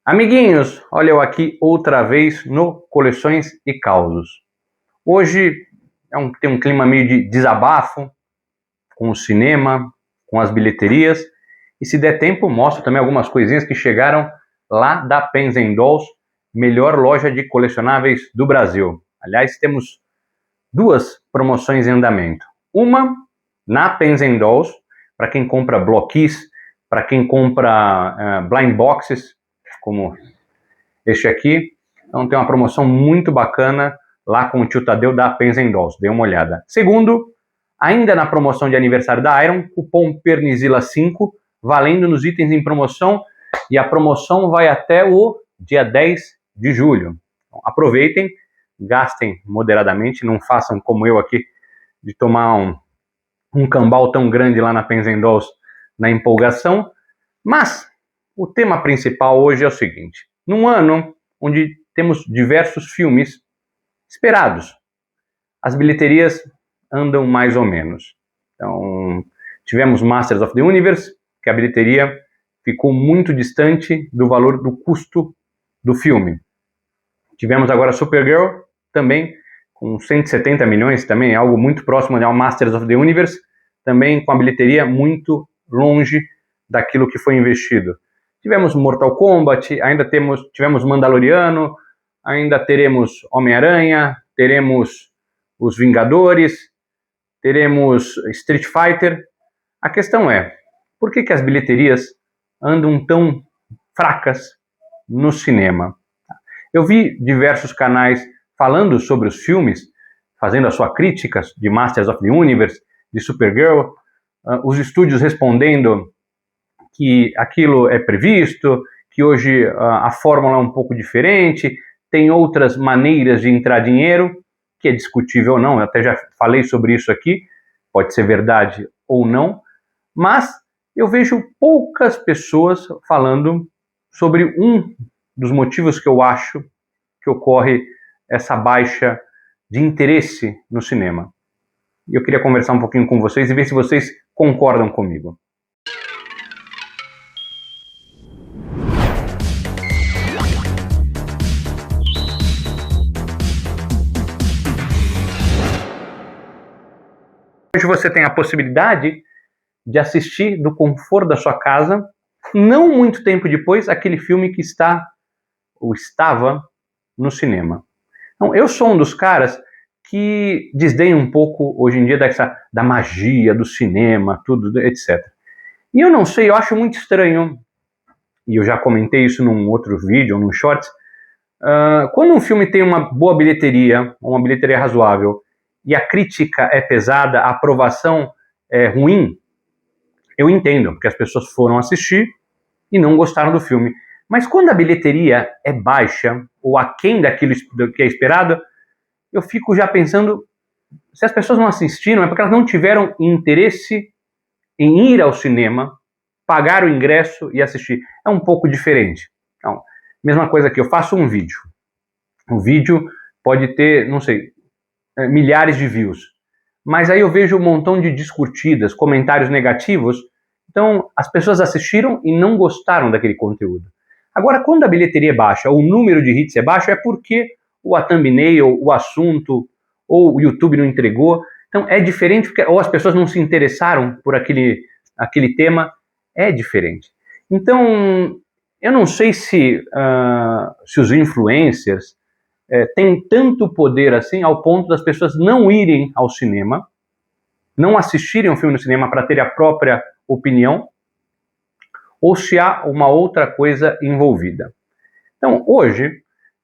Amiguinhos, olha eu aqui outra vez no Coleções e Causos. Hoje tem um clima meio de desabafo com o cinema, com as bilheterias, e se der tempo mostro também algumas coisinhas que chegaram lá da Pens & Dolls, melhor loja de colecionáveis do Brasil. Aliás, temos duas promoções em andamento. Uma na Pens & Dolls, para quem compra bloquis, para quem compra blind boxes, como este aqui. Então tem uma promoção muito bacana lá com o tio Tadeu da Pens & Dolls, dê uma olhada. Segundo, ainda na promoção de aniversário da Iron, cupom Pernizila 5, valendo nos itens em promoção, e a promoção vai até o dia 10 de julho. Então, aproveitem, gastem moderadamente, não façam como eu aqui, de tomar um cambal tão grande lá na Pens & Dolls na empolgação. Mas o tema principal hoje é o seguinte: num ano onde temos diversos filmes esperados, as bilheterias andam mais ou menos. Então, tivemos Masters of the Universe, que a bilheteria ficou muito distante do valor do custo do filme. Tivemos agora Supergirl, também com 170 milhões, também algo muito próximo ao Masters of the Universe, também com a bilheteria muito longe daquilo que foi investido. Tivemos Mortal Kombat, tivemos Mandaloriano, ainda teremos Homem-Aranha, teremos Os Vingadores, teremos Street Fighter. A questão é, por que as bilheterias andam tão fracas no cinema? Eu vi diversos canais falando sobre os filmes, fazendo as suas críticas de Masters of the Universe, de Supergirl, os estúdios respondendo que aquilo é previsto, que hoje a fórmula é um pouco diferente, tem outras maneiras de entrar dinheiro, que é discutível ou não, eu até já falei sobre isso aqui, pode ser verdade ou não, mas eu vejo poucas pessoas falando sobre um dos motivos que eu acho que ocorre essa baixa de interesse no cinema. E eu queria conversar um pouquinho com vocês e ver se vocês concordam comigo. Hoje você tem a possibilidade de assistir do conforto da sua casa, não muito tempo depois, aquele filme que está ou estava no cinema. Então, eu sou um dos caras que desdenha um pouco hoje em dia da magia do cinema, tudo, etc. E eu não sei, eu acho muito estranho, e eu já comentei isso num outro vídeo, num shorts, quando um filme tem uma boa bilheteria, uma bilheteria razoável, e a crítica é pesada, a aprovação é ruim, eu entendo, porque as pessoas foram assistir e não gostaram do filme. Mas quando a bilheteria é baixa, ou aquém daquilo que é esperado, eu fico já pensando, se as pessoas não assistiram, é porque elas não tiveram interesse em ir ao cinema, pagar o ingresso e assistir. É um pouco diferente. Então, mesma coisa que eu faço um vídeo. O vídeo pode ter, não sei, milhares de views. Mas aí eu vejo um montão de discutidas, comentários negativos. Então, as pessoas assistiram e não gostaram daquele conteúdo. Agora, quando a bilheteria é baixa, ou o número de hits é baixo, é porque a thumbnail, o assunto, ou o YouTube não entregou. Então, é diferente, porque, ou as pessoas não se interessaram por aquele tema, é diferente. Então, eu não sei se os influencers têm tanto poder assim, ao ponto das pessoas não irem ao cinema, não assistirem um filme no cinema para ter a própria opinião, ou se há uma outra coisa envolvida. Então, hoje,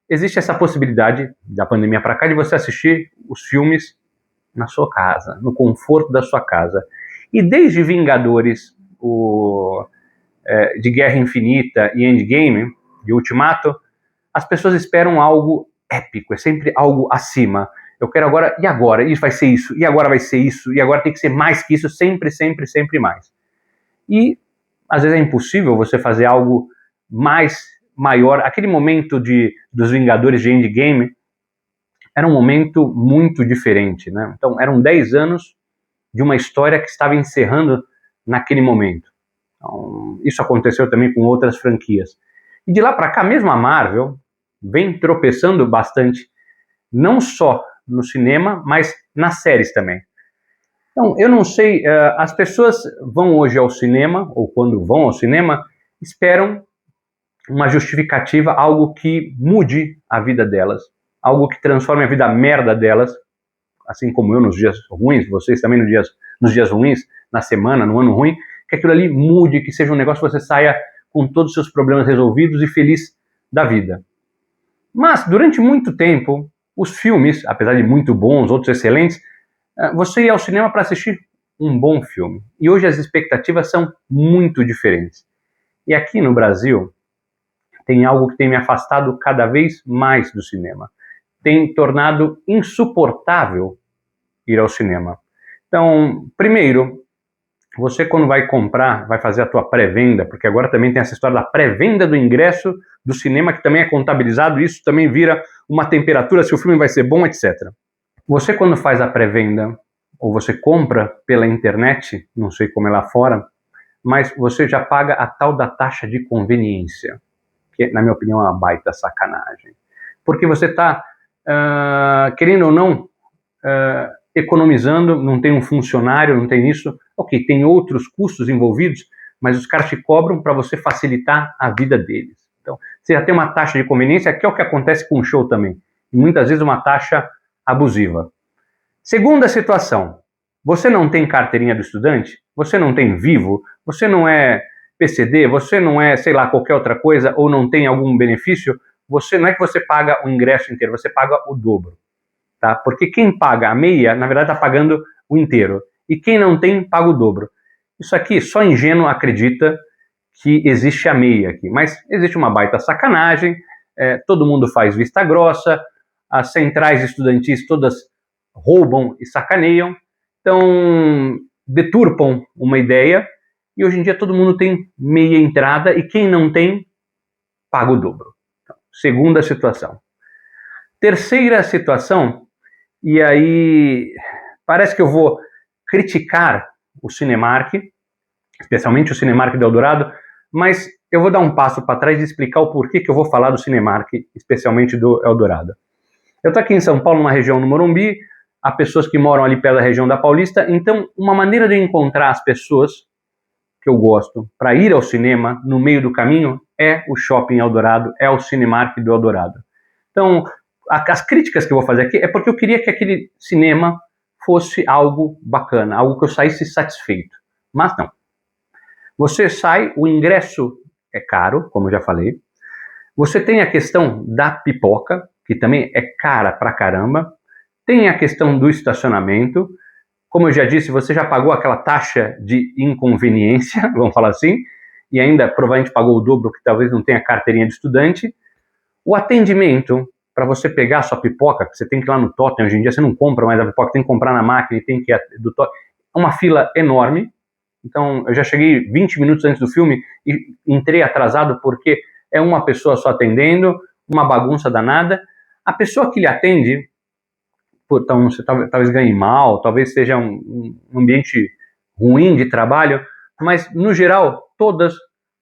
existe essa possibilidade, da pandemia para cá, de você assistir os filmes na sua casa, no conforto da sua casa. E desde Vingadores, de Guerra Infinita e Endgame, de Ultimato, as pessoas esperam algo épico, é sempre algo acima. Eu quero agora, e agora? Isso vai ser isso, e agora vai ser isso, e agora tem que ser mais que isso, sempre, sempre, sempre mais. E às vezes é impossível você fazer algo maior. Aquele momento dos Vingadores de Endgame era um momento muito diferente, né? Então, eram 10 anos de uma história que estava encerrando naquele momento. Então, isso aconteceu também com outras franquias. E de lá para cá, mesmo a Marvel vem tropeçando bastante, não só no cinema, mas nas séries também. Então, eu não sei, as pessoas vão hoje ao cinema, ou quando vão ao cinema, esperam uma justificativa, algo que mude a vida delas, algo que transforme a vida merda delas, assim como eu nos dias ruins, vocês também nos dias ruins, na semana, no ano ruim, que aquilo ali mude, que seja um negócio que você saia com todos os seus problemas resolvidos e feliz da vida. Mas, durante muito tempo, os filmes, apesar de muito bons, outros excelentes, você ia ao cinema para assistir um bom filme. E hoje as expectativas são muito diferentes. E aqui no Brasil, tem algo que tem me afastado cada vez mais do cinema. Tem tornado insuportável ir ao cinema. Então, primeiro, você quando vai comprar, vai fazer a tua pré-venda, porque agora também tem essa história da pré-venda do ingresso do cinema, que também é contabilizado, isso também vira uma temperatura, se o filme vai ser bom, etc. Você quando faz a pré-venda, ou você compra pela internet, não sei como é lá fora, mas você já paga a tal da taxa de conveniência, que na minha opinião é uma baita sacanagem. Porque você está, querendo ou não, economizando, não tem um funcionário, não tem isso, ok, tem outros custos envolvidos, mas os caras te cobram para você facilitar a vida deles. Então, você já tem uma taxa de conveniência, que é o que acontece com o show também, e muitas vezes uma taxa abusiva. Segunda situação, você não tem carteirinha do estudante, você não tem Vivo, você não é PCD, você não é, sei lá, qualquer outra coisa, ou não tem algum benefício, não é que você paga o ingresso inteiro, você paga o dobro. Tá? Porque quem paga a meia, na verdade está pagando o inteiro. E quem não tem, paga o dobro. Isso aqui, só ingênuo acredita que existe a meia aqui. Mas existe uma baita sacanagem, todo mundo faz vista grossa, as centrais estudantis todas roubam e sacaneiam, então deturpam uma ideia, e hoje em dia todo mundo tem meia entrada, e quem não tem, paga o dobro. Então, segunda situação. Terceira situação, e aí parece que eu vou criticar o Cinemark, especialmente o Cinemark do Eldorado, mas eu vou dar um passo para trás e explicar o porquê que eu vou falar do Cinemark, especialmente do Eldorado. Eu estou aqui em São Paulo, numa região no Morumbi, há pessoas que moram ali perto da região da Paulista, então uma maneira de encontrar as pessoas que eu gosto para ir ao cinema no meio do caminho é o Shopping Eldorado, é o Cinemark do Eldorado. Então, as críticas que eu vou fazer aqui é porque eu queria que aquele cinema fosse algo bacana, algo que eu saísse satisfeito. Mas não. Você sai, o ingresso é caro, como eu já falei. Você tem a questão da pipoca, que também é cara pra caramba. Tem a questão do estacionamento. Como eu já disse, você já pagou aquela taxa de inconveniência, vamos falar assim, e ainda provavelmente pagou o dobro, que talvez não tenha carteirinha de estudante. O atendimento, para você pegar a sua pipoca, que você tem que ir lá no Totem, hoje em dia você não compra mais a pipoca, tem que comprar na máquina e tem que ir do Totem. É uma fila enorme. Então, eu já cheguei 20 minutos antes do filme e entrei atrasado porque é uma pessoa só atendendo, uma bagunça danada. A pessoa que lhe atende, então você talvez ganhe mal, talvez seja um ambiente ruim de trabalho, mas, no geral, todas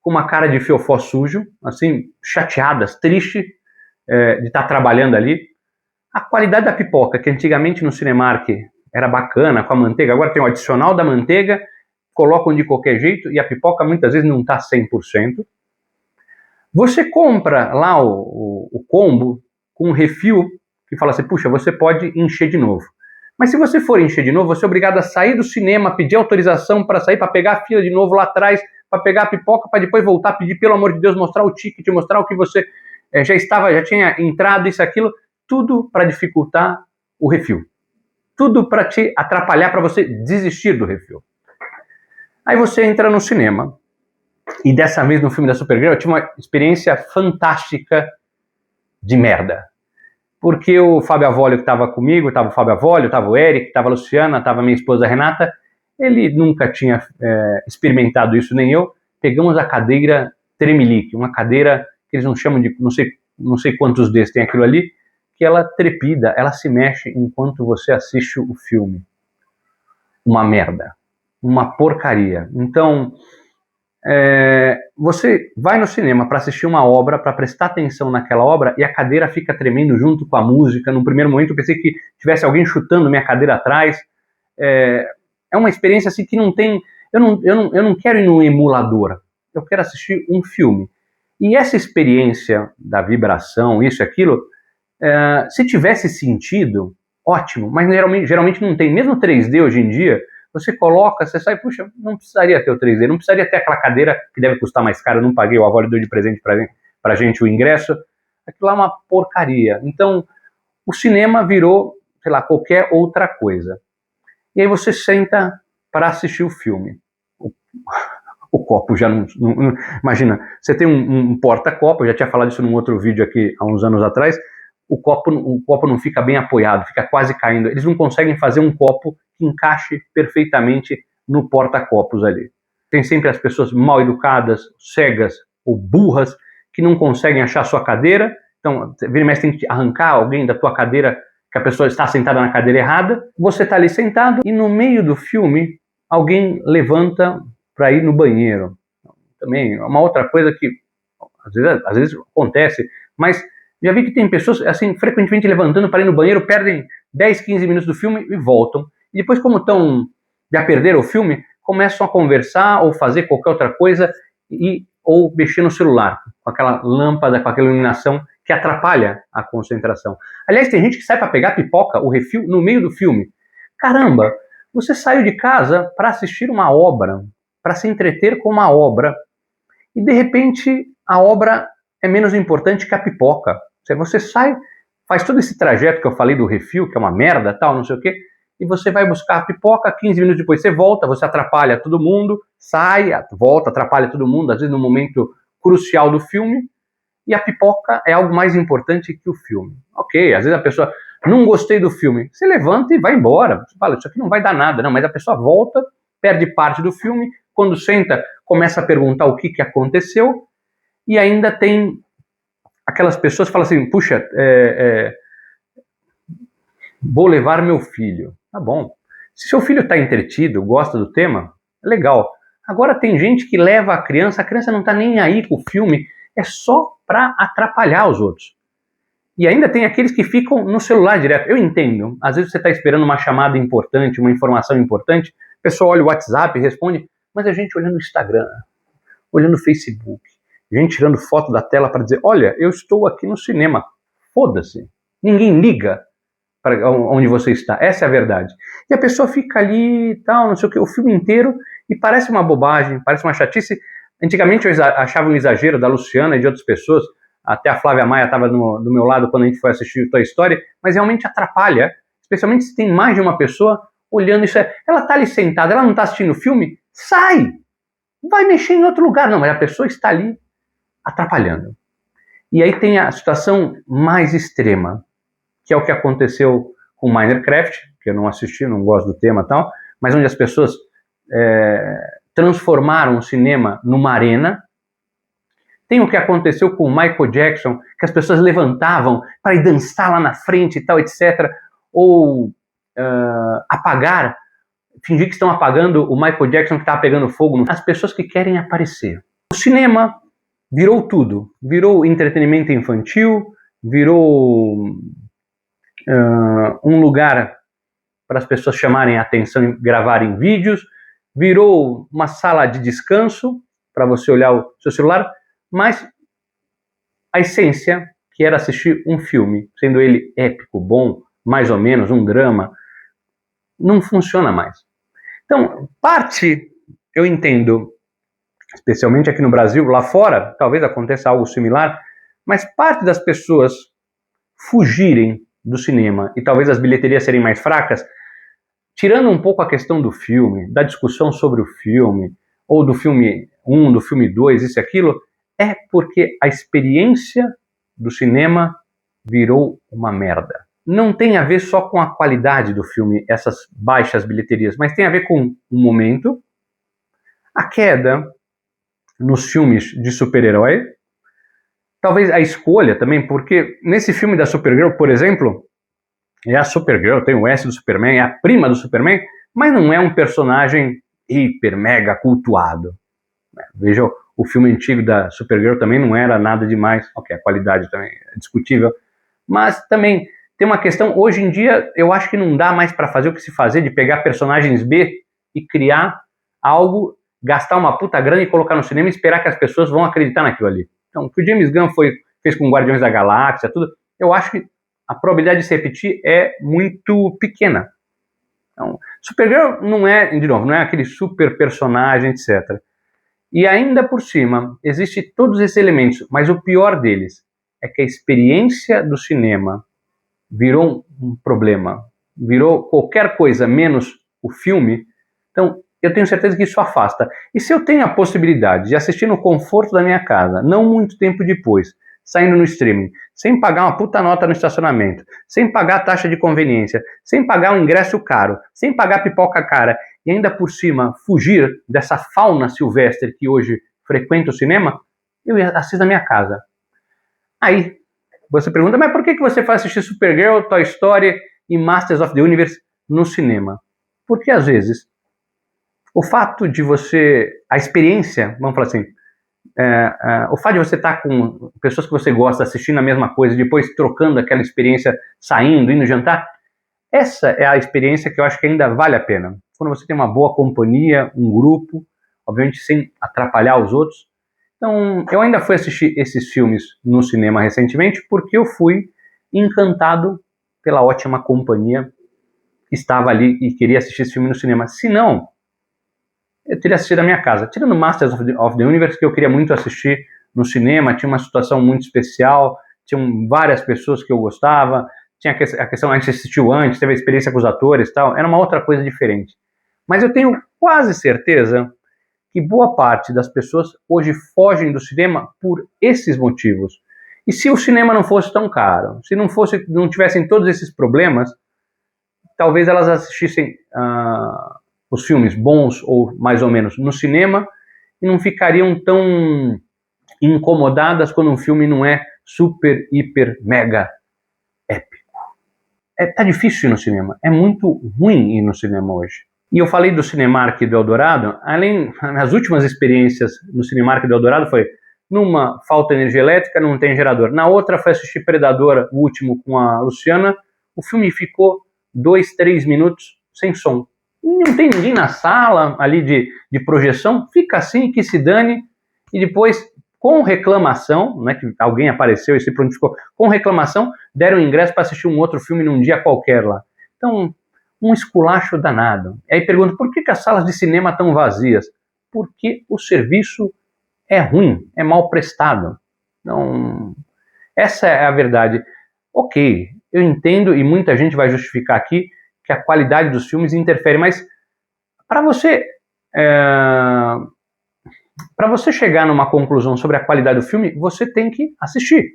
com uma cara de fiofó sujo, assim, chateadas, tristes de estar trabalhando ali. A qualidade da pipoca, que antigamente no Cinemark era bacana, com a manteiga, agora tem o adicional da manteiga, colocam de qualquer jeito, e a pipoca muitas vezes não está 100%. Você compra lá o combo com um refil, que fala assim, puxa, você pode encher de novo. Mas se você for encher de novo, você é obrigado a sair do cinema, pedir autorização para sair, para pegar a fila de novo lá atrás, para pegar a pipoca, para depois voltar, pedir, pelo amor de Deus, mostrar o ticket, mostrar o que você já tinha entrado, isso, aquilo, tudo para dificultar o refil. Tudo para te atrapalhar, para você desistir do refil. Aí você entra no cinema, e dessa vez no filme da Supergirl eu tive uma experiência fantástica de merda. Porque o Fábio Avolio que estava comigo, estava o Fábio Avolio, estava o Eric, estava a Luciana, estava a minha esposa Renata, ele nunca tinha experimentado isso, nem eu. Pegamos a cadeira Tremelique, uma cadeira que eles não chamam de, não sei quantos desses tem aquilo ali, que ela trepida, ela se mexe enquanto você assiste o filme. Uma merda. Uma porcaria. Então, Você vai no cinema para assistir uma obra, para prestar atenção naquela obra, e a cadeira fica tremendo junto com a música. No primeiro momento eu pensei que tivesse alguém chutando minha cadeira atrás. É uma experiência assim que não tem... Eu não quero ir num emulador, eu quero assistir um filme. E essa experiência da vibração, isso e aquilo, se tivesse sentido, ótimo, mas geralmente não tem. Mesmo 3D hoje em dia, você coloca, você sai, puxa, não precisaria ter o 3D, não precisaria ter aquela cadeira que deve custar mais caro, eu não paguei, o avó deu de presente pra gente o ingresso, aquilo lá é uma porcaria. Então, o cinema virou, sei lá, qualquer outra coisa. E aí você senta para assistir o filme. O copo já não... Imagina, você tem um porta-copo, eu já tinha falado isso num outro vídeo aqui há uns anos atrás, o copo não fica bem apoiado, fica quase caindo. Eles não conseguem fazer um copo que encaixe perfeitamente no porta-copos ali. Tem sempre as pessoas mal educadas, cegas ou burras, que não conseguem achar sua cadeira. Então, vira e mexe, tem que arrancar alguém da tua cadeira, que a pessoa está sentada na cadeira errada. Você está ali sentado e no meio do filme, alguém levanta para ir no banheiro. Também é uma outra coisa que às vezes acontece, mas já vi que tem pessoas assim frequentemente levantando para ir no banheiro, perdem 10, 15 minutos do filme e voltam. E depois, como já perderam o filme, começam a conversar ou fazer qualquer outra coisa ou mexer no celular, com aquela lâmpada, com aquela iluminação que atrapalha a concentração. Aliás, tem gente que sai para pegar pipoca, o refil, no meio do filme. Caramba, você saiu de casa para assistir uma obra, para se entreter com uma obra, e de repente a obra é menos importante que a pipoca. Você sai, faz todo esse trajeto que eu falei do refil, que é uma merda, tal, não sei o quê, e você vai buscar a pipoca, 15 minutos depois você volta, você atrapalha todo mundo, sai, volta, atrapalha todo mundo, às vezes no momento crucial do filme, e a pipoca é algo mais importante que o filme. Ok, às vezes a pessoa, não gostei do filme, você levanta e vai embora, você fala, isso aqui não vai dar nada, não, mas a pessoa volta, perde parte do filme, quando senta, começa a perguntar o que aconteceu, e ainda tem aquelas pessoas que falam assim, puxa, vou levar meu filho. Tá bom. Se seu filho está entretido, gosta do tema, legal. Agora tem gente que leva a criança não está nem aí com o filme, é só para atrapalhar os outros. E ainda tem aqueles que ficam no celular direto. Eu entendo, às vezes você está esperando uma chamada importante, uma informação importante, a pessoa olha o WhatsApp e responde, mas a gente olhando o Instagram, olhando o Facebook, gente tirando foto da tela para dizer, olha, eu estou aqui no cinema, foda-se, ninguém liga para onde você está, essa é a verdade. E a pessoa fica ali e tal, não sei o que, o filme inteiro, e parece uma bobagem, parece uma chatice. Antigamente eu achava um exagero da Luciana e de outras pessoas, até a Flávia Maia estava do meu lado quando a gente foi assistir Toy Story, mas realmente atrapalha, especialmente se tem mais de uma pessoa olhando isso. Ela está ali sentada, ela não está assistindo o filme, sai! Vai mexer em outro lugar. Não, mas a pessoa está ali atrapalhando. E aí tem a situação mais extrema, que é o que aconteceu com Minecraft, que eu não assisti, não gosto do tema e tal, mas onde as pessoas transformaram o cinema numa arena. Tem o que aconteceu com o Michael Jackson, que as pessoas levantavam para ir dançar lá na frente e tal, etc. Ou fingir que estão apagando o Michael Jackson que estava pegando fogo. As pessoas que querem aparecer. O cinema virou tudo. Virou entretenimento infantil, virou um lugar para as pessoas chamarem a atenção e gravarem vídeos, virou uma sala de descanso para você olhar o seu celular, mas a essência, que era assistir um filme, sendo ele épico, bom, mais ou menos, um drama, não funciona mais. Então, parte, eu entendo, especialmente aqui no Brasil, lá fora, talvez aconteça algo similar, mas parte das pessoas fugirem do cinema e talvez as bilheterias serem mais fracas, tirando um pouco a questão do filme, da discussão sobre o filme, ou do filme 1, do filme 2, isso e aquilo, é porque a experiência do cinema virou uma merda. Não tem a ver só com a qualidade do filme, essas baixas bilheterias, mas tem a ver com o momento, a queda nos filmes de super-herói, talvez a escolha também, porque nesse filme da Supergirl, por exemplo, é a Supergirl, tem o S do Superman, é a prima do Superman, mas não é um personagem hiper, mega cultuado. Veja, o filme antigo da Supergirl também não era nada demais. Ok, a qualidade também é discutível. Mas também tem uma questão, hoje em dia, eu acho que não dá mais para fazer o que se fazer, de pegar personagens B e criar algo, gastar uma puta grana e colocar no cinema e esperar que as pessoas vão acreditar naquilo ali. Então, o que o James Gunn fez com Guardiões da Galáxia, tudo, eu acho que a probabilidade de se repetir é muito pequena. Então, Supergirl não é, de novo, não é aquele super personagem, etc. E ainda por cima, existem todos esses elementos, mas o pior deles é que a experiência do cinema virou um problema, virou qualquer coisa menos o filme. Então, eu tenho certeza que isso afasta. E se eu tenho a possibilidade de assistir no conforto da minha casa, não muito tempo depois, saindo no streaming, sem pagar uma puta nota no estacionamento, sem pagar taxa de conveniência, sem pagar um ingresso caro, sem pagar pipoca cara, e ainda por cima fugir dessa fauna silvestre que hoje frequenta o cinema, eu assisto na minha casa. Aí, você pergunta, mas por que você faz assistir Supergirl, Toy Story e Masters of the Universe no cinema? Porque às vezes, o fato de você, a experiência, vamos falar assim, o fato de você estar com pessoas que você gosta assistindo a mesma coisa, depois trocando aquela experiência, saindo, indo jantar, essa é a experiência que eu acho que ainda vale a pena. Quando você tem uma boa companhia, um grupo, obviamente sem atrapalhar os outros. Então, eu ainda fui assistir esses filmes no cinema recentemente porque eu fui encantado pela ótima companhia que estava ali e queria assistir esse filme no cinema. Se não, eu teria assistido na minha casa. Tirando Masters of the Universe, que eu queria muito assistir no cinema, tinha uma situação muito especial, tinham várias pessoas que eu gostava, tinha a questão, a gente assistiu antes, teve a experiência com os atores e tal, era uma outra coisa diferente. Mas eu tenho quase certeza que boa parte das pessoas hoje fogem do cinema por esses motivos. E se o cinema não fosse tão caro, se não tivessem todos esses problemas, talvez elas assistissem os filmes bons ou mais ou menos no cinema e não ficariam tão incomodadas quando um filme não é super, hiper, mega épico. Tá difícil ir no cinema, é muito ruim ir no cinema hoje. E eu falei do Cinemark do Eldorado, as últimas experiências no Cinemark do Eldorado foi, numa falta de energia elétrica, não tem gerador. Na outra foi assistir Predador, o último com a Luciana, o filme ficou 2, 3 minutos sem som. Não tem ninguém na sala ali de projeção, fica assim, que se dane, e depois, com reclamação, né, que alguém apareceu e se prontificou, com reclamação, deram ingresso para assistir um outro filme num dia qualquer lá. Então, um esculacho danado. Aí pergunto, por que as salas de cinema estão vazias? Porque o serviço é ruim, é mal prestado. Então, essa é a verdade. Ok, eu entendo e muita gente vai justificar aqui que a qualidade dos filmes interfere, mas para você chegar numa conclusão sobre a qualidade do filme, você tem que assistir.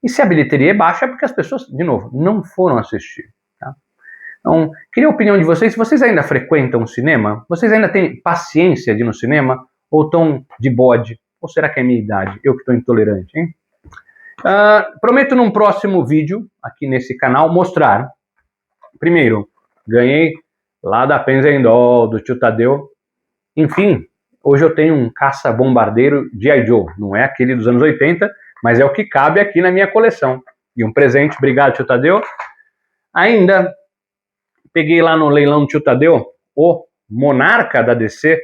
E se a bilheteria é baixa, é porque as pessoas, de novo, não foram assistir. Tá? Então, queria a opinião de vocês. Vocês ainda frequentam o cinema? Vocês ainda têm paciência de ir no cinema? Ou estão de bode? Ou será que é minha idade? Eu que estou intolerante, hein? Prometo num próximo vídeo, aqui nesse canal, mostrar. Primeiro, ganhei lá da Penzendol, do tio Tadeu. Enfim, hoje eu tenho um caça-bombardeiro G.I. Joe. Não é aquele dos anos 80, mas é o que cabe aqui na minha coleção. E um presente, obrigado, tio Tadeu. Ainda peguei lá no leilão do tio Tadeu o Monarca da DC,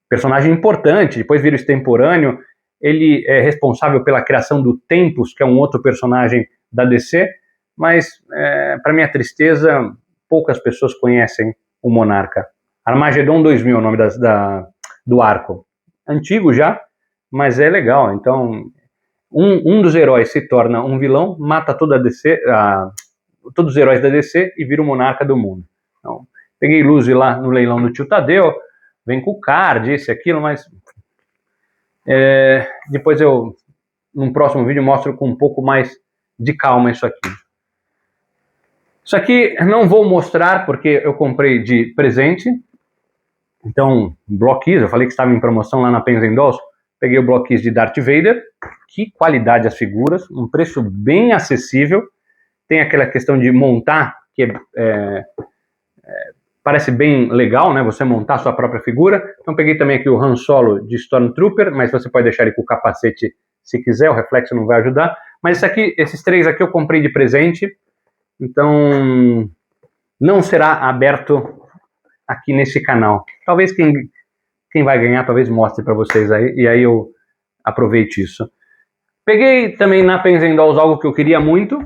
personagem importante, depois vira extemporâneo. Ele é responsável pela criação do Tempus, que é um outro personagem da DC, mas, para minha tristeza, poucas pessoas conhecem o Monarca. Armagedon 2000 é o nome do arco. Antigo já, mas é legal. Então, um dos heróis se torna um vilão, mata toda a DC, todos os heróis da DC e vira o monarca do mundo. Então, peguei luz lá no leilão do tio Tadeu, vem com o card, esse, aquilo, mas depois eu, num próximo vídeo, mostro com um pouco mais de calma isso aqui. Isso aqui não vou mostrar porque eu comprei de presente. Então, Block Keys, eu falei que estava em promoção lá na Penzendolls, peguei o Block Keys de Darth Vader. Que qualidade as figuras, um preço bem acessível. Tem aquela questão de montar, que Parece bem legal, né? Você montar sua própria figura. Então peguei também aqui o Han Solo de Stormtrooper, mas você pode deixar ele com o capacete se quiser, o reflexo não vai ajudar. Mas esses 3 aqui eu comprei de presente, então não será aberto aqui nesse canal. Talvez quem vai ganhar, talvez mostre para vocês aí, e aí eu aproveite isso. Peguei também na Penzen Dolls algo que eu queria muito,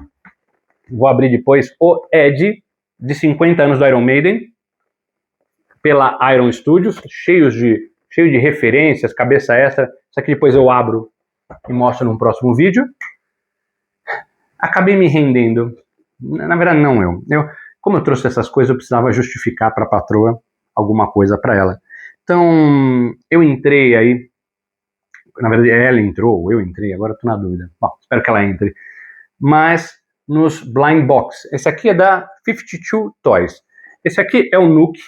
vou abrir depois, o Ed, de 50 anos do Iron Maiden, pela Iron Studios, cheio de referências, cabeça extra. Isso aqui depois eu abro e mostro num próximo vídeo. Acabei me rendendo. Na verdade, não como eu trouxe essas coisas, eu precisava justificar para a patroa alguma coisa para ela. Então, eu entrei aí. Na verdade, ela entrou, ou eu entrei, agora estou na dúvida. Bom, espero que ela entre. Mas nos Blind Box. Esse aqui é da 52 Toys. Esse aqui é o Nuke.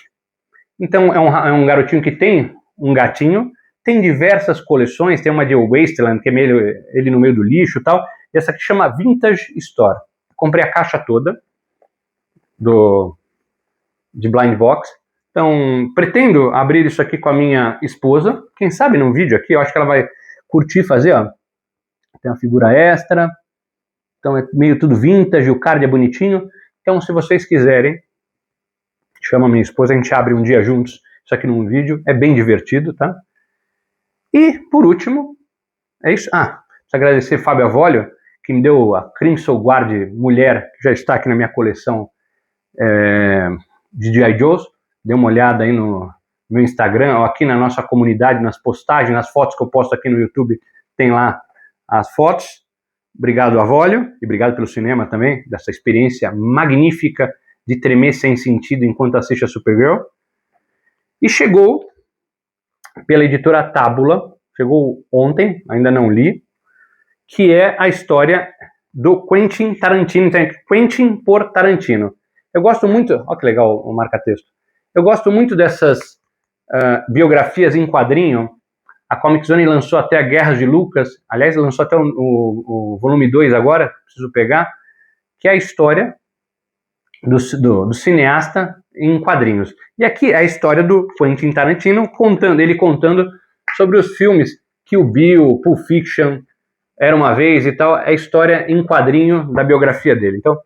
Então, é um garotinho que tem um gatinho. Tem diversas coleções. Tem uma de Wasteland, que é ele no meio do lixo e tal. E essa aqui chama Vintage Store. Comprei a caixa toda de Blind Box. Então, pretendo abrir isso aqui com a minha esposa. Quem sabe num vídeo aqui, eu acho que ela vai curtir fazer, ó. Tem uma figura extra. Então é meio tudo vintage, o card é bonitinho. Então, se vocês quiserem, chama a minha esposa, a gente abre um dia juntos isso aqui num vídeo. É bem divertido, tá? E, por último, é isso. Preciso agradecer Fábio Avolio, que me deu a Crimson Guard Mulher, que já está aqui na minha coleção de G.I. Joes. Dê uma olhada aí no meu Instagram, ou aqui na nossa comunidade, nas postagens, nas fotos que eu posto aqui no YouTube, tem lá as fotos. Obrigado, Avolio, e obrigado pelo cinema também, dessa experiência magnífica de tremer sem sentido enquanto assiste a Supergirl. E chegou pela editora Tábula, chegou ontem, ainda não li, que é a história do Quentin Tarantino, então, Quentin por Tarantino. Eu gosto muito, olha que legal o marca-texto, eu gosto muito dessas biografias em quadrinho. A Comic Zone lançou até a Guerras de Lucas, aliás, lançou até o volume 2 agora, preciso pegar, que é a história do cineasta em quadrinhos. E aqui é a história do Quentin Tarantino, contando sobre os filmes Kill Bill, Pulp Fiction, Era Uma Vez e tal, é a história em quadrinho da biografia dele. Então,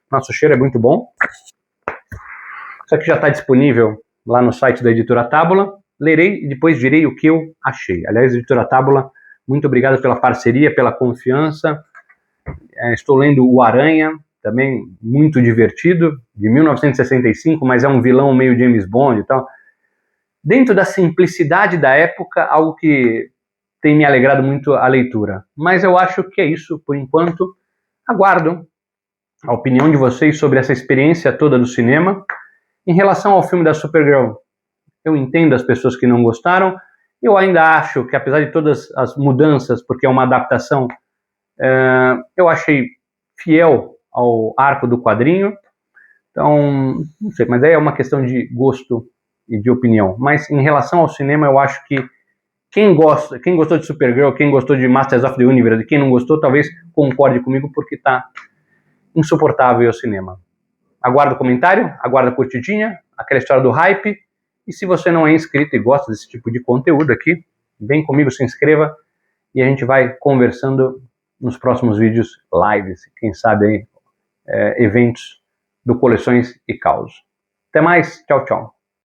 nosso cheiro é muito bom. Isso aqui já está disponível lá no site da Editora Tábula. Lerei e depois direi o que eu achei. Aliás, Editora Tábula, muito obrigado pela parceria, pela confiança. Estou lendo O Aranha, também muito divertido, de 1965, mas é um vilão meio James Bond e tal. Dentro da simplicidade da época, algo que tem me alegrado muito a leitura. Mas eu acho que é isso por enquanto. Aguardo a opinião de vocês sobre essa experiência toda do cinema. Em relação ao filme da Supergirl, eu entendo as pessoas que não gostaram. Eu ainda acho que, apesar de todas as mudanças, porque é uma adaptação, eu achei fiel ao arco do quadrinho. Então, não sei, mas aí é uma questão de gosto e de opinião. Mas em relação ao cinema, eu acho que quem gostou de Supergirl, quem gostou de Masters of the Universe, quem não gostou, talvez concorde comigo, porque está insuportável o cinema. Aguardo o comentário, aguardo a curtidinha, aquela história do hype. E se você não é inscrito e gosta desse tipo de conteúdo aqui, vem comigo, se inscreva e a gente vai conversando nos próximos vídeos, lives, quem sabe aí, eventos do Coleções e Causos. Até mais, tchau, tchau.